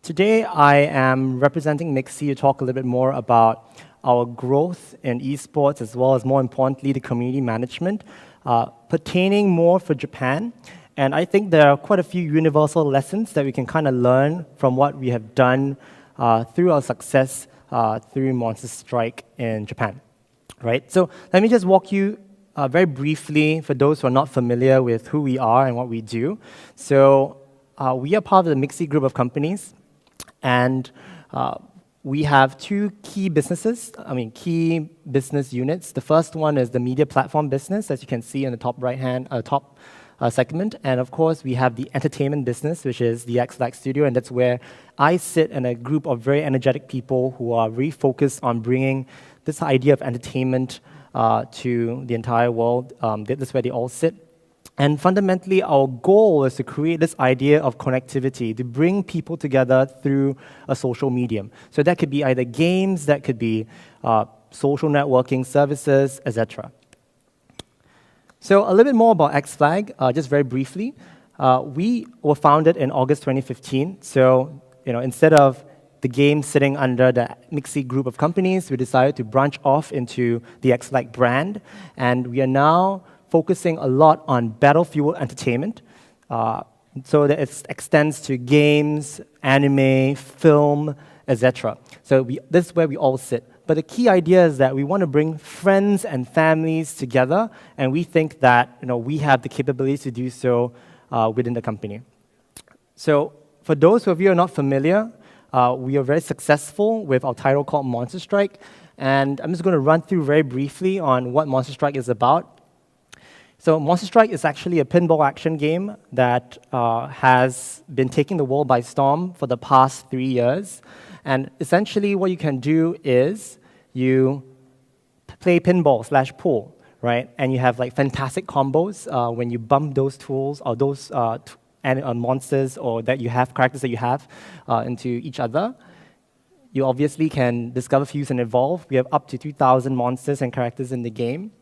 Today, I am representing Mixi to talk a little bit more about our growth in esports, as well as, more importantly, the community management, pertaining more for Japan. And I think there are quite a few universal lessons that we can kind of learn from what we have done through our success through Monster Strike in Japan. Right? So let me just walk you very briefly, for those who are not familiar with who we are and what we do. So we are part of the Mixi group of companies. And we have two key business units. The first one is the media platform business, as you can see in the top right-hand, segment. And of course, we have the entertainment business, which is the XFLAG studio, and that's where I sit in a group of very energetic people who are really focused on bringing this idea of entertainment to the entire world. That's where they all sit. And fundamentally, our goal is to create this idea of connectivity, to bring people together through a social medium. So that could be either games, that could be social networking services, etc. So a little bit more about XFLAG, just very briefly. We were founded in August 2015. So instead of the game sitting under the Mixi group of companies, we decided to branch off into the XFLAG brand, and we are now focusing a lot on battlefield entertainment, so that it extends to games, anime, film, etc. So this is where we all sit. But the key idea is that we want to bring friends and families together, and we think that we have the capabilities to do so within the company. So for those of you who are not familiar, we are very successful with our title called Monster Strike, and I'm just going to run through very briefly on what Monster Strike is about. So Monster Strike is actually a pinball action game that has been taking the world by storm for the past 3 years. And essentially what you can do is you play pinball/pool, right? And you have like fantastic combos when you bump those tools or those monsters or characters that you have into each other. You obviously can discover, fuse, and evolve. We have up to 2,000 monsters and characters in the game.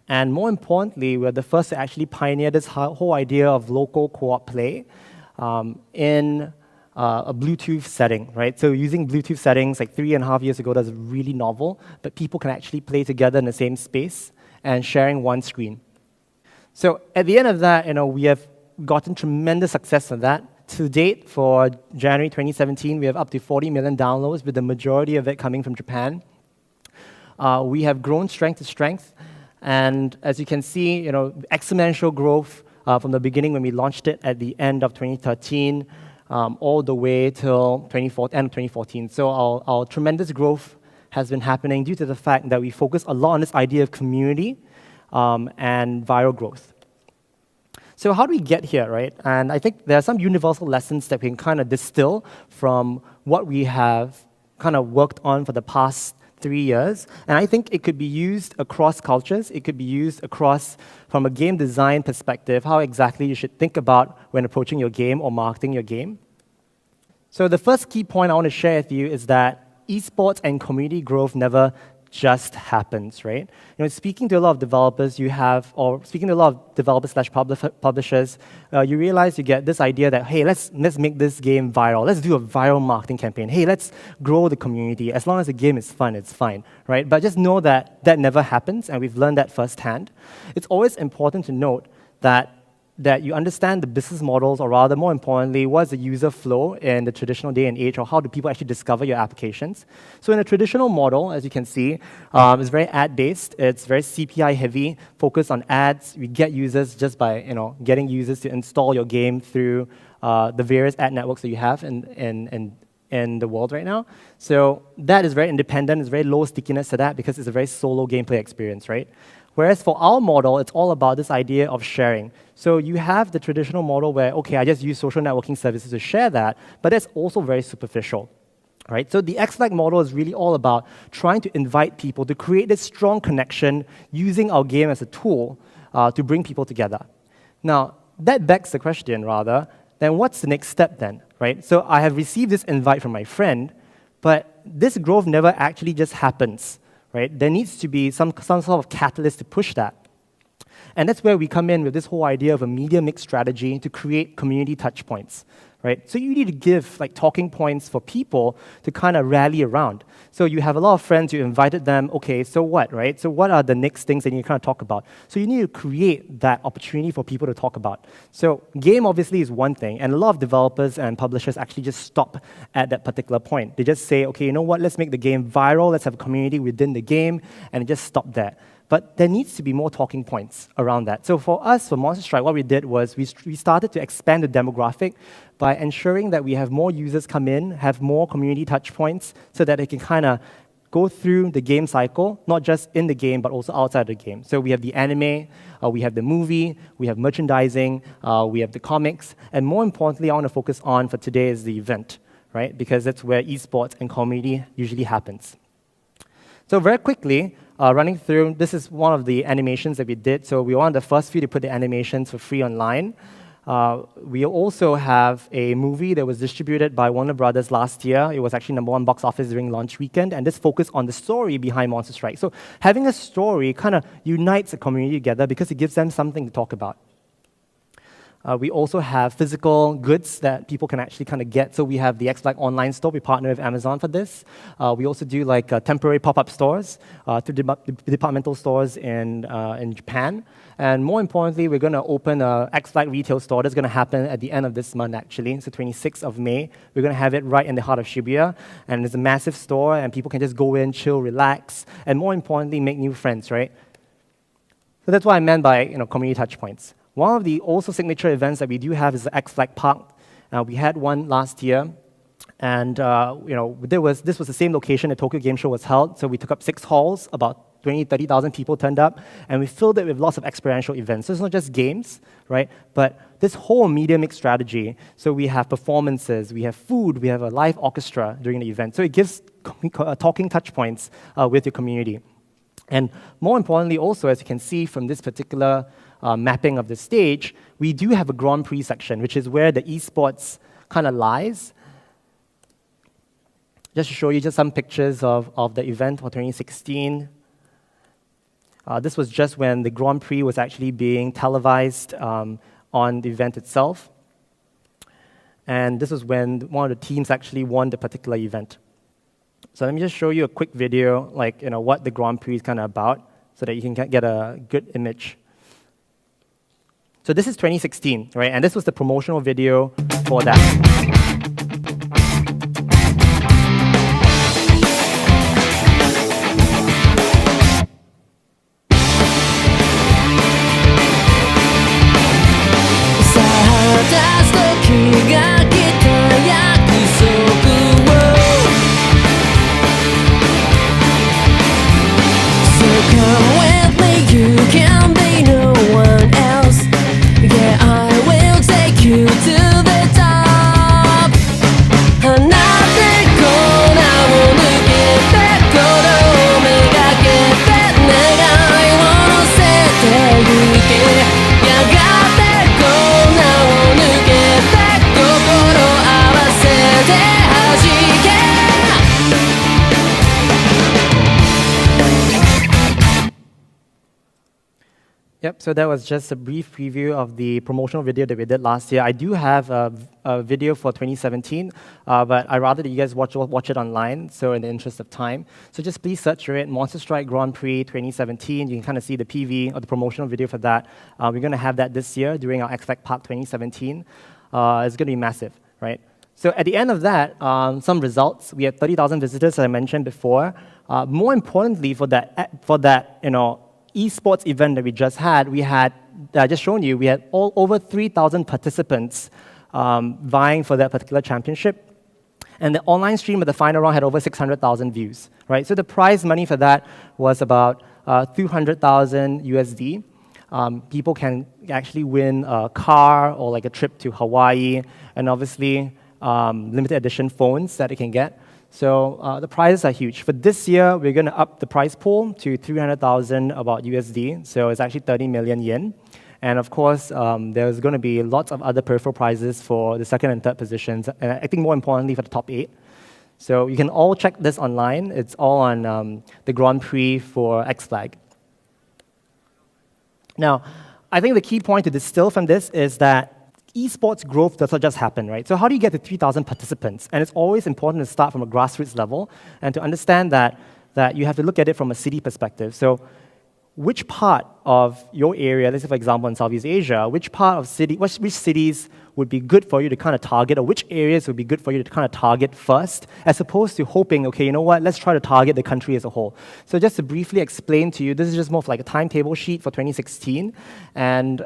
And more importantly, we're the first to actually pioneer this whole idea of local co-op play in a Bluetooth setting, right? So using Bluetooth settings like 3.5 years ago, that's really novel, but people can actually play together in the same space and sharing one screen. So at the end of that, we have gotten tremendous success from that. To date, for January 2017, we have up to 40 million downloads, with the majority of it coming from Japan. We have grown strength to strength. And as you can see, exponential growth from the beginning when we launched it at the end of 2013, all the way till end of 2014. So our tremendous growth has been happening due to the fact that we focus a lot on this idea of community and viral growth. So how do we get here, right? And I think there are some universal lessons that we can kind of distill from what we have kind of worked on for the past 3 years, and I think it could be used across cultures. It could be used across, from a game design perspective, how exactly you should think about when approaching your game or marketing your game. So the first key point I want to share with you is that esports and community growth never just happens, right? Speaking to a lot of developers, publishers, you realize you get this idea that, hey, let's make this game viral. Let's do a viral marketing campaign. Hey, let's grow the community. As long as the game is fun, it's fine, right? But just know that that never happens, and we've learned that firsthand. It's always important to note that you understand the business models, or rather, more importantly, what's the user flow in the traditional day and age, or how do people actually discover your applications. So in a traditional model, as you can see, it's very ad-based, it's very CPI-heavy, focused on ads. We get users just by getting users to install your game through the various ad networks that you have in the world right now. So that is very independent, it's very low stickiness to that because it's a very solo gameplay experience, right? Whereas for our model, it's all about this idea of sharing. So you have the traditional model where, okay, I just use social networking services to share that, but that's also very superficial, right? So the XFLAG model is really all about trying to invite people to create this strong connection using our game as a tool to bring people together. Now, that begs the question, rather, then what's the next step then, right? So I have received this invite from my friend, but this growth never actually just happens, right? There needs to be some sort of catalyst to push that. And that's where we come in with this whole idea of a media mix strategy to create community touch points. Right? So you need to give like talking points for people to kind of rally around. So you have a lot of friends, you invited them, okay, so what, right? So what are the next things that you kind of talk about? So you need to create that opportunity for people to talk about. So game obviously is one thing, and a lot of developers and publishers actually just stop at that particular point. They just say, okay, you know what, let's make the game viral, let's have a community within the game, and just stop there. But there needs to be more talking points around that. So for us, for Monster Strike, what we did was we started to expand the demographic by ensuring that we have more users come in, have more community touch points, so that they can kind of go through the game cycle, not just in the game, but also outside the game. So we have the anime, we have the movie, we have merchandising, we have the comics, and more importantly, I want to focus on for today is the event, right? Because that's where esports and community usually happens. So very quickly, running through, this is one of the animations that we did. So we were one of the first few to put the animations for free online. We also have a movie that was distributed by Warner Brothers last year. It was actually #1 box office during launch weekend, and this focused on the story behind Monster Strike. So having a story kind of unites a community together because it gives them something to talk about. We also have physical goods that people can actually kind of get. So we have the XFLAG online store. We partner with Amazon for this. We also do like temporary pop-up stores to departmental stores in Japan. And more importantly, we're going to open a XFLAG retail store. That's going to happen at the end of this month, actually. So 26th of May. We're going to have it right in the heart of Shibuya. And it's a massive store, and people can just go in, chill, relax, and more importantly, make new friends, right? So that's what I meant by community touch points. One of the also signature events that we do have is the XFLAG Park. We had one last year, and this was the same location the Tokyo Game Show was held. So we took up 6 halls, about 20,000, 30,000 people turned up, and we filled it with lots of experiential events. So it's not just games, right? But this whole media mix strategy. So we have performances, we have food, we have a live orchestra during the event. So it gives talking touch points with your community. And more importantly, also, as you can see from this particular mapping of the stage, we do have a Grand Prix section, which is where the esports kind of lies. Just to show you just some pictures of the event for 2016. This was just when the Grand Prix was actually being televised on the event itself. And this was when one of the teams actually won the particular event. So let me just show you a quick video, like what the Grand Prix is kind of about, so that you can get a good image. So this is 2016, right? And this was the promotional video for that. Yep, so that was just a brief preview of the promotional video that we did last year. I do have a video for 2017, but I'd rather that you guys watch it online, so in the interest of time. So just please search for it, Monster Strike Grand Prix 2017. You can kind of see the PV or the promotional video for that. We're going to have that this year during our XFLAG Park 2017. It's going to be massive, right? So at the end of that, some results. We had 30,000 visitors, as I mentioned before. More importantly, for that esports event that we just had, I just shown you, we had over 3,000 participants vying for that particular championship. And the online stream of the final round had over 600,000 views, right? So the prize money for that was about 200,000 USD. People can actually win a car or like a trip to Hawaii, and obviously limited edition phones that they can get. So the prizes are huge. For this year, we're going to up the prize pool to 300,000 about USD. So it's actually 30 million yen. And of course, there's going to be lots of other peripheral prizes for the second and third positions, and I think more importantly for the top 8. So you can all check this online. It's all on the Grand Prix for XFLAG. Now, I think the key point to distill from this is that esports growth does not just happen, right? So how do you get to 3,000 participants? And it's always important to start from a grassroots level and to understand that you have to look at it from a city perspective. So which part of your area, let's say for example in Southeast Asia, which cities would be good for you to kind of target, or which areas would be good for you to kind of target first, as opposed to hoping, okay, you know what, let's try to target the country as a whole. So just to briefly explain to you, this is just more of like a timetable sheet for 2016, and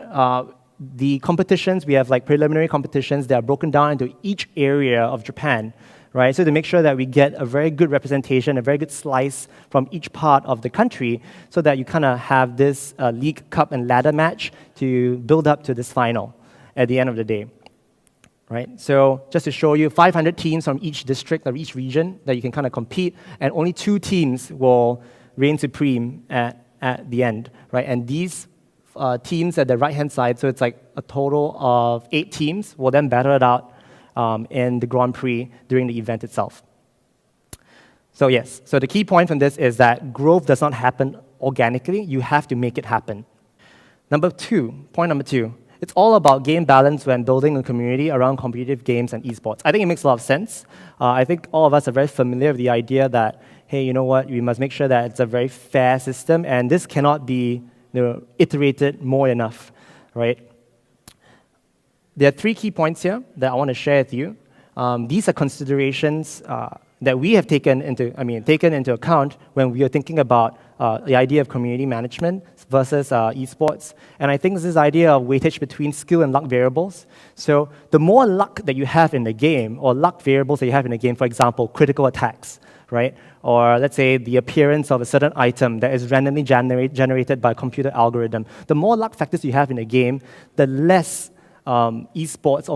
the competitions, we have like preliminary competitions that are broken down into each area of Japan, right? So to make sure that we get a very good representation, a very good slice from each part of the country, so that you kind of have this league, cup, and ladder match to build up to this final at the end of the day, right? So just to show you, 500 teams from each district or each region that you can kind of compete, and only 2 teams will reign supreme at the end, right? And these teams at the right-hand side, so it's like a total of 8 teams, will then battle it out in the Grand Prix during the event itself. So yes, so the key point from this is that growth does not happen organically, you have to make it happen. Point number two, it's all about game balance when building a community around competitive games and esports. I think it makes a lot of sense. I think all of us are very familiar with the idea that, hey, you know what, we must make sure that it's a very fair system, and this cannot be iterated more enough, right? There are 3 key points here that I want to share with you. These are considerations that we have taken into account when we are thinking about the idea of community management versus esports. And I think this idea of weightage between skill and luck variables. So the more luck that you have in the game, or luck variables that you have in the game, for example, critical attacks, right? Or let's say the appearance of a certain item that is randomly generated by a computer algorithm. The more luck factors you have in a game, the less esports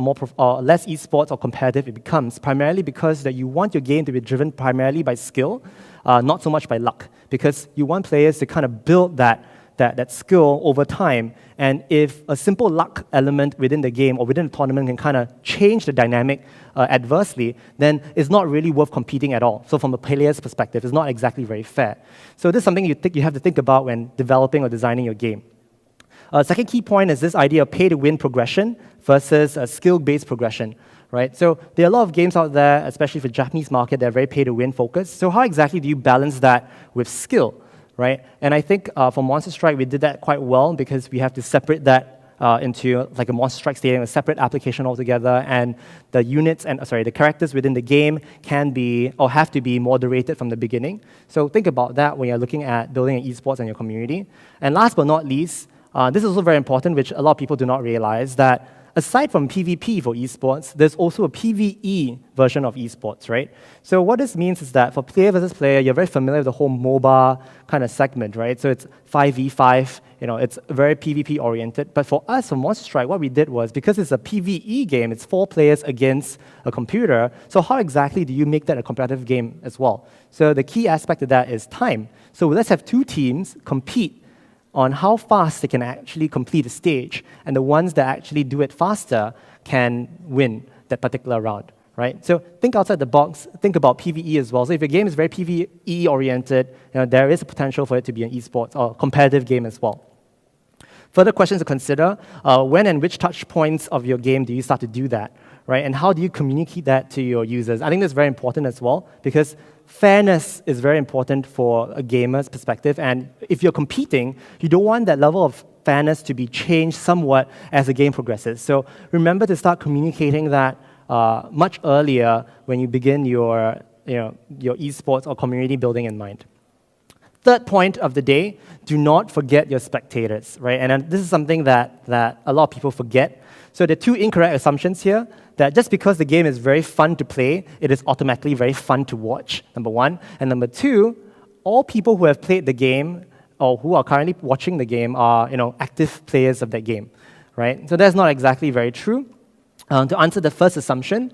less esports or competitive it becomes, primarily because that you want your game to be driven primarily by skill, not so much by luck, because you want players to kind of build that skill over time. And if a simple luck element within the game or within the tournament can kind of change the dynamic adversely, then it's not really worth competing at all. So from a player's perspective, it's not exactly very fair. So this is something you have to think about when developing or designing your game. Second key point is this idea of pay-to-win progression versus skill-based progression, right? So there are a lot of games out there, especially for the Japanese market, that are very pay-to-win focused. So how exactly do you balance that with skill, right? And I think for Monster Strike, we did that quite well, because we have to separate that into like a Monster Strike Stadium, a separate application altogether, and the units and the characters within the game can be or have to be moderated from the beginning. So think about that when you're looking at building an esports in your community. And last but not least, this is also very important, which a lot of people do not realize, that aside from PvP for esports, there's also a PvE version of esports, right? So what this means is that for player versus player, you're very familiar with the whole MOBA kind of segment, right? So it's 5v5, it's very PvP oriented. But for us, for Monster Strike, what we did was, because it's a PvE game, it's 4 players against a computer, so how exactly do you make that a competitive game as well? So the key aspect of that is time. So let's have 2 teams compete on how fast they can actually complete a stage, and the ones that actually do it faster can win that particular round, right? So think outside the box, think about PvE as well. So if your game is very PvE oriented, there is a potential for it to be an esports or competitive game as well. Further questions to consider, when and which touch points of your game do you start to do that, right? And how do you communicate that to your users? I think that's very important as well, because fairness is very important for a gamer's perspective, and if you're competing, you don't want that level of fairness to be changed somewhat as the game progresses. So remember to start communicating that much earlier when you begin your esports or community building in mind. Third point of the day, do not forget your spectators, right? And this is something that a lot of people forget. So there are 2 incorrect assumptions here, that just because the game is very fun to play, it is automatically very fun to watch, number 1. And number 2, all people who have played the game or who are currently watching the game are active players of that game, right? So that's not exactly very true. To answer the first assumption,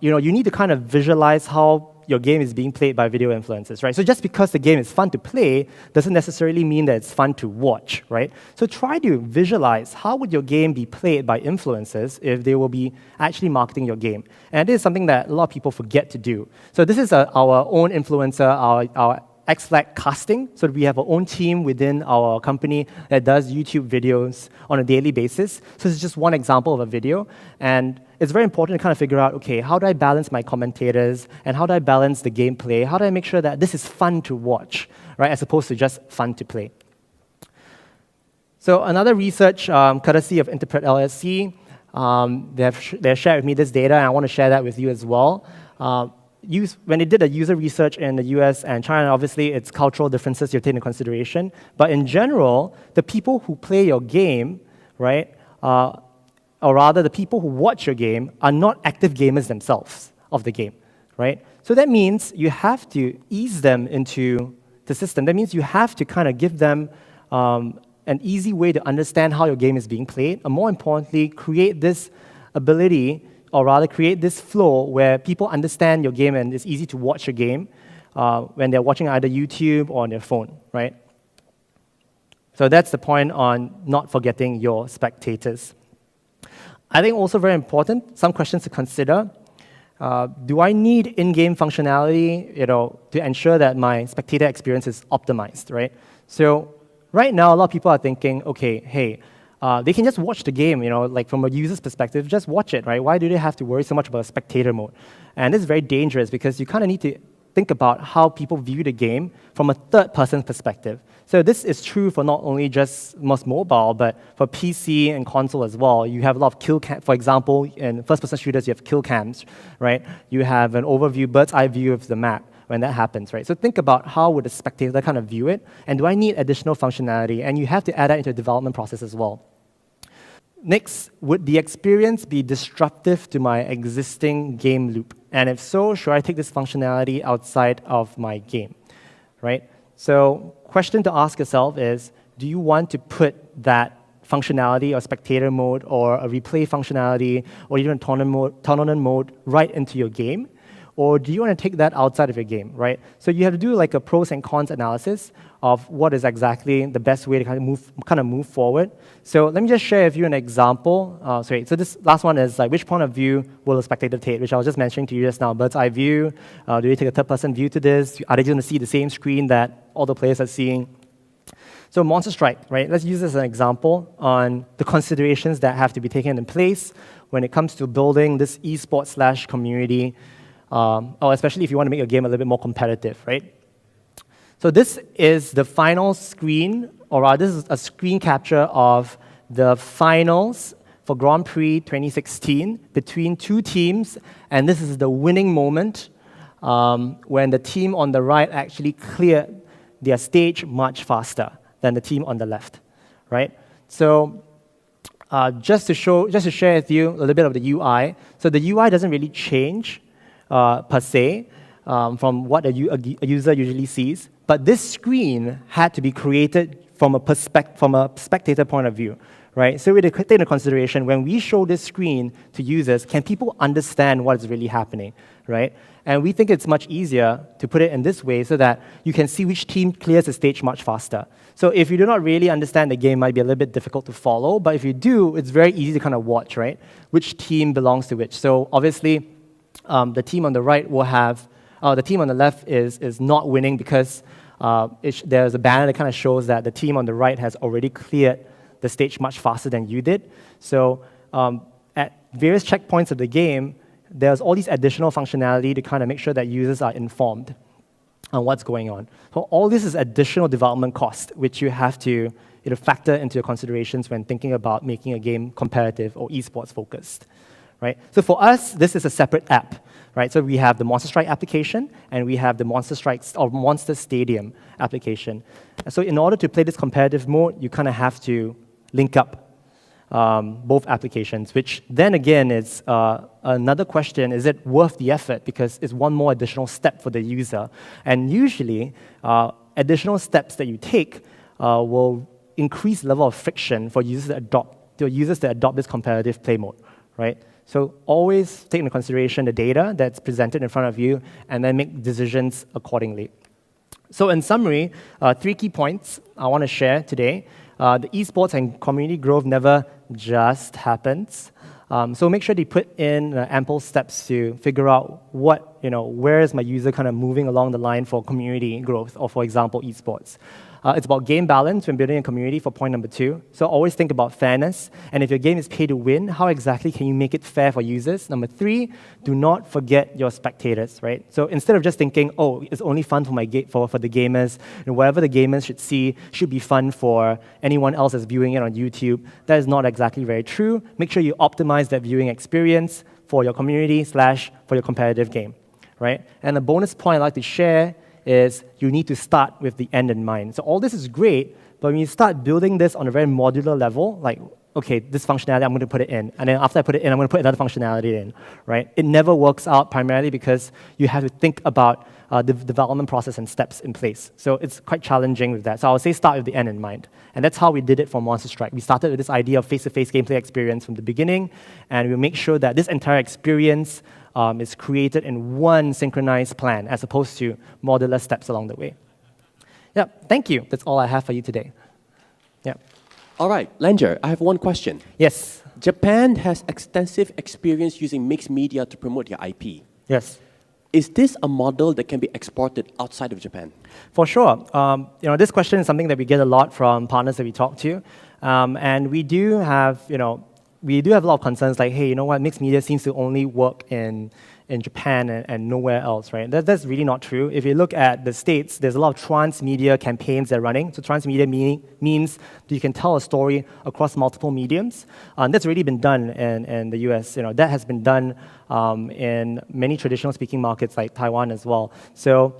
you need to kind of visualize how your game is being played by video influencers, right? So just because the game is fun to play doesn't necessarily mean that it's fun to watch, right? So try to visualize how would your game be played by influencers if they will be actually marketing your game. And this is something that a lot of people forget to do. So this is our own influencer, our XFLAG casting. So we have our own team within our company that does YouTube videos on a daily basis. So this is just one example of a video. And it's very important to kind of figure out, okay, how do I balance my commentators, and how do I balance the gameplay? How do I make sure that this is fun to watch, right, as opposed to just fun to play? So another research, courtesy of Interpret LSC, they've shared with me this data, and I want to share that with you as well. When they did a user research in the US and China, obviously it's cultural differences you take into consideration. But in general, the people who play your game, right, or rather the people who watch your game are not active gamers themselves of the game, right? So that means you have to ease them into the system. That means you have to kind of give them an easy way to understand how your game is being played, and more importantly, create this ability, or rather create this flow where people understand your game and it's easy to watch your game when they're watching either YouTube or on their phone, right? So that's the point on not forgetting your spectators. I think also very important, some questions to consider. Do I need in-game functionality, to ensure that my spectator experience is optimized, right? So right now, a lot of people are thinking, okay, hey, they can just watch the game, like from a user's perspective, just watch it, right? Why do they have to worry so much about spectator mode? And this is very dangerous because you kind of need to think about how people view the game from a third-person perspective. So this is true for not only just most mobile, but for PC and console as well. You have a lot of kill cam. For example, in first-person shooters, you have kill cams, right? You have an overview, bird's-eye view of the map when that happens, right? So think about how would a spectator kind of view it, and do I need additional functionality? And you have to add that into the development process as well. Next, would the experience be disruptive to my existing game loop? And if so, should I take this functionality outside of my game, right? So question to ask yourself is, do you want to put that functionality or spectator mode or a replay functionality or even tournament mode right into your game? Or do you want to take that outside of your game, right? So you have to do like a pros and cons analysis of what is exactly the best way to kind of move forward. So let me just share with you an example. So this last one is like, which point of view will a spectator take, which I was just mentioning to you just now, bird's eye view. Do they take a third-person view to this? Are they going to see the same screen that all the players are seeing? So Monster Strike, right? Let's use this as an example on the considerations that have to be taken in place when it comes to building this esports / community, or especially if you want to make your game a little bit more competitive, right? So this is the final screen, or rather, this is a screen capture of the finals for Grand Prix 2016 between two teams, and this is the winning moment when the team on the right actually cleared their stage much faster than the team on the left, right? So just to share with you a little bit of the UI. So the UI doesn't really change per se from what a user usually sees, but this screen had to be created from a spectator point of view, right? So we take into consideration when we show this screen to users, can people understand what is really happening, right? And we think it's much easier to put it in this way so that you can see which team clears the stage much faster. So if you do not really understand the game, it might be a little bit difficult to follow, but if you do, it's very easy to kind of watch, right? Which team belongs to which. So obviously, the team on the right will have, the team on the left is not winning because there's a banner that kind of shows that the team on the right has already cleared the stage much faster than you did. So at various checkpoints of the game, there's all these additional functionality to kind of make sure that users are informed on what's going on. So all this is additional development cost, which you have to factor into your considerations when thinking about making a game competitive or esports focused. Right? So for us, this is a separate app, right? So we have the Monster Strike application, and we have the Monster Strike or Monster Stadium application. So in order to play this competitive mode, you kind of have to link up both applications, which then again is another question, is it worth the effort? Because it's one more additional step for the user. And usually, additional steps that you take will increase the level of friction for users to adopt this competitive play mode, right? So always take into consideration the data that's presented in front of you and then make decisions accordingly. So in summary, 3 key points I want to share today. The esports and community growth never just happens. So make sure they put in ample steps to figure out where is my user kind of moving along the line for community growth, or for example, esports. It's about game balance when building a community for point number 2. So always think about fairness. And if your game is pay to win, how exactly can you make it fair for users? Number 3, do not forget your spectators, right? So instead of just thinking, oh, it's only fun for for the gamers, and whatever the gamers should see should be fun for anyone else that's viewing it on YouTube, that is not exactly very true. Make sure you optimize that viewing experience for your community / for your competitive game, right? And a bonus point I'd like to share is you need to start with the end in mind. So all this is great, but when you start building this on a very modular level, like, okay, this functionality, I'm going to put it in. And then after I put it in, I'm going to put another functionality in, right? It never works out primarily because you have to think about the development process and steps in place. So it's quite challenging with that. So I would say start with the end in mind. And that's how we did it for Monster Strike. We started with this idea of face-to-face gameplay experience from the beginning, and we make sure that this entire experience is created in one synchronized plan as opposed to modular steps along the way. Yeah, thank you. That's all I have for you today. Yeah. All right, Langer, I have one question. Yes. Japan has extensive experience using mixed media to promote their IP. Yes. Is this a model that can be exported outside of Japan? For sure. This question is something that we get a lot from partners that we talk to. And we do have, we do have a lot of concerns like, hey, you know what, mixed media seems to only work in Japan and nowhere else, right? That's really not true. If you look at the States, there's a lot of transmedia campaigns that are running. So transmedia means that you can tell a story across multiple mediums. That's already been done in the US. That has been done in many traditional speaking markets like Taiwan as well. So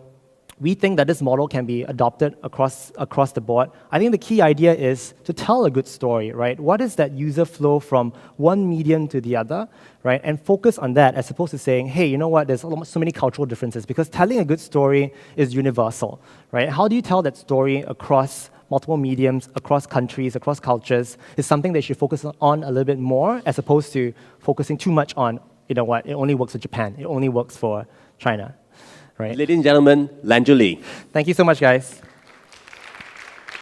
we think that this model can be adopted across the board. I think the key idea is to tell a good story, right? What is that user flow from one medium to the other, right? And focus on that as opposed to saying, hey, you know what, there's so many cultural differences, because telling a good story is universal, right? How do you tell that story across multiple mediums, across countries, across cultures, is something that you should focus on a little bit more as opposed to focusing too much on, you know what, it only works for Japan, it only works for China. Right. Ladies and gentlemen, Langer Lee. Thank you so much, guys.